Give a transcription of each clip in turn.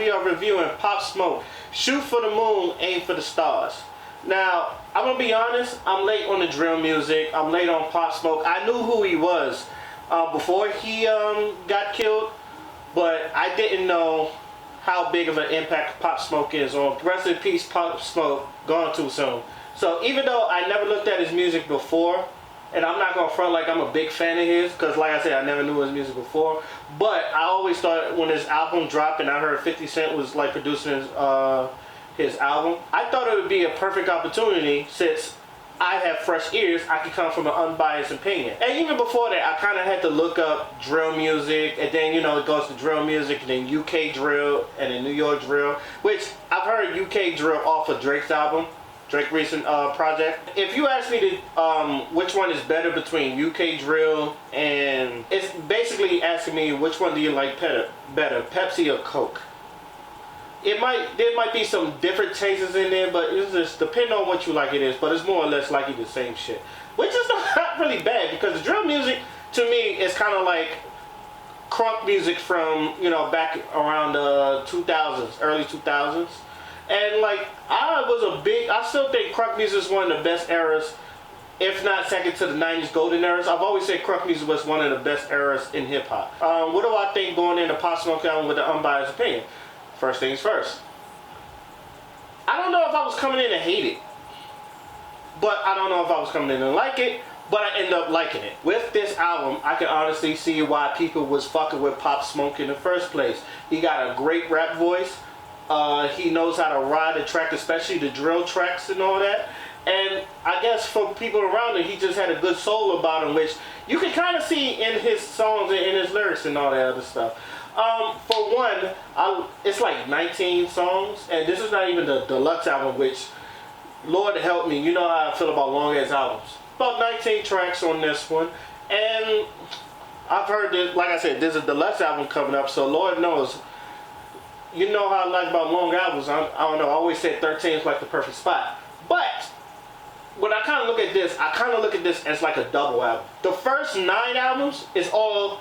we are reviewing Pop Smoke. Shoot for the moon, aim for the stars. Now, I'm gonna be honest, I'm late on the drill music. I'm late on Pop Smoke. I knew who he was before he got killed, but I didn't know how big of an impact Pop Smoke is on. Rest in peace, Pop Smoke, gone too soon. So even though I never looked at his music before, and I'm not going to front like I'm a big fan of his, because like I said, I never knew his music before, but I always thought when his album dropped and I heard 50 Cent was like producing his album, I thought it would be a perfect opportunity, since I have fresh ears, I could come from an unbiased opinion. And even before that, I kind of had to look up drill music, and then, you know, it goes to drill music, and then UK drill, and then New York drill, which I've heard UK drill off of Drake's album, Drake recent project. If you ask me to, which one is better between UK drill and, it's basically asking me which one do you like better, Pepsi or Coke? There might be some different tastes in there, but it's just depending on what you like it is, but it's more or less likely the same shit. Which is not really bad, because drill music to me is kind of like crunk music from, you know, back around the 2000s, early 2000s. And like, I still think crunk music is one of the best eras, if not second to the 90s golden eras. I've always said crunk music was one of the best eras in hip hop. What do I think going into Pop Smoke album with an unbiased opinion? First things first. I don't know if I was coming in to hate it, but I don't know if I was coming in to like it, but I ended up liking it. With this album, I can honestly see why people was fucking with Pop Smoke in the first place. He got a great rap voice. He knows how to ride a track, especially the drill tracks and all that. And I guess for people around him, he just had a good soul about him, which you can kind of see in his songs and in his lyrics and all that other stuff. For one, it's like 19 songs, and this is not even the deluxe album, which, Lord help me, you know how I feel about long ass albums. About 19 tracks on this one, and I've heard this, like I said, there's a deluxe album coming up, so Lord knows. You know how I like about long albums. I don't know. I always say 13 is like the perfect spot. But when I kind of look at this, I kind of look at this as like a double album. The first 9 albums is all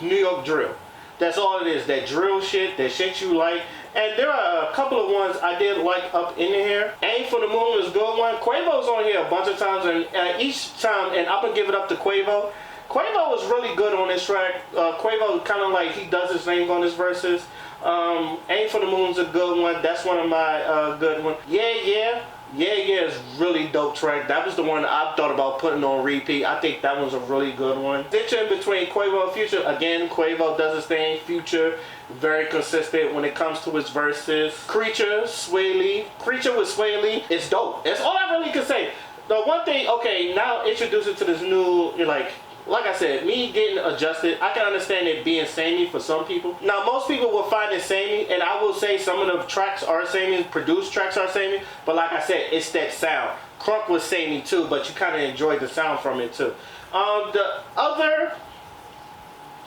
New York drill. That's all it is. That drill shit, that shit you like. And there are a couple of ones I did like up in here. Aim for the Moon is a good one. Quavo's on here a bunch of times, and each time, and I'm gonna give it up to Quavo. Quavo was really good on this track. Quavo kind of like, he does his thing on his verses. Aim for the Moon's a good one. That's one of my good ones. Yeah is really dope track. That was the one I thought about putting on repeat. I think that one's a really good one. Ditching between Quavo and Future. Again, Quavo does his thing. Future, very consistent when it comes to his verses. Creature with Sway Lee, it's dope. That's all I really can say. The one thing, okay, now introducing to this new, like I said, me getting adjusted, I can understand it being samey for some people. Now, most people will find it samey, and I will say some of the tracks are samey, produced tracks are samey, but like I said, it's that sound. Crunk was samey too, but you kind of enjoyed the sound from it too. The other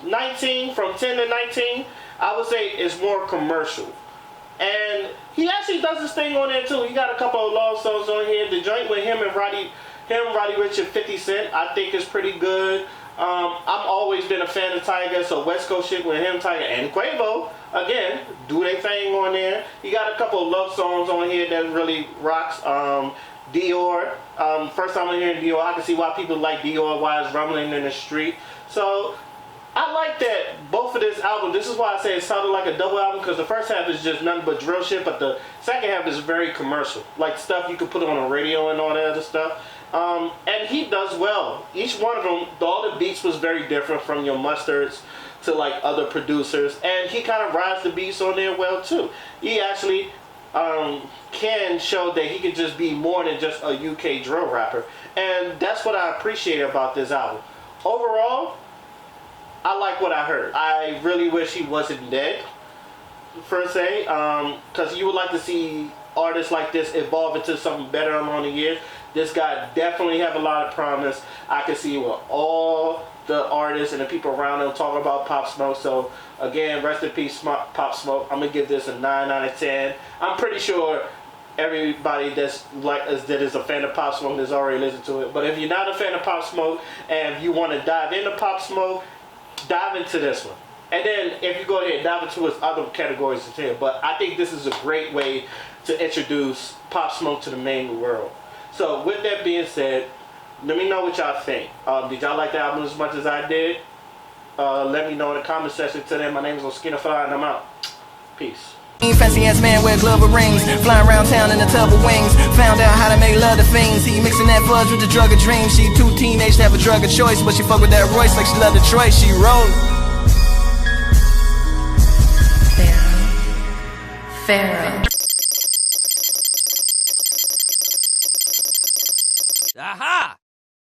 19, from 10 to 19, I would say is more commercial. And he actually does his thing on there too. He got a couple of love songs on here. The joint with him and Roddy Ricch and 50 Cent, I think is pretty good. I've always been a fan of Tyga, so West Coast shit with him, Tyga, and Quavo, again, do their thing on there. He got a couple of love songs on here that really rocks. Dior, first time I'm hearing Dior, I can see why people like Dior, why it's rumbling in the street. So, I like that both of this album, this is why I say it sounded like a double album, because the first half is just nothing but drill shit, but the second half is very commercial. Like stuff you could put on the radio and all that other stuff. And he does well. Each one of them, all the beats was very different, from your Mustards to like other producers. And he kind of rides the beats on there well too. He actually can show that he could just be more than just a UK drill rapper. And that's what I appreciate about this album. Overall, I like what I heard. I really wish he wasn't dead, per se, because you would like to see artists like this evolve into something better along the years. This guy definitely have a lot of promise. I can see what all the artists and the people around him talk about Pop Smoke. So again, rest in peace, Pop Smoke. I'm gonna give this a 9 out of 10. I'm pretty sure everybody that is a fan of Pop Smoke has already listened to it. But if you're not a fan of Pop Smoke and you want to dive into Pop Smoke, dive into this one. And then if you go ahead and dive into his other categories it's here. But I think this is a great way to introduce Pop Smoke to the main world. So with that being said, let me know what y'all think. Did y'all like the album as much as I did? Let me know in the comment section. Till then, my name is Oscino and I'm out. Peace. Fancy ass man wear glove with rings, flying around town in a tub of wings. Found out how to make love to fiends. He mixing that fudge with the drug of dreams. She too teenage to have a drug of choice, but she fuck with that Royce like she love Detroit. She rollin'. Pharaoh.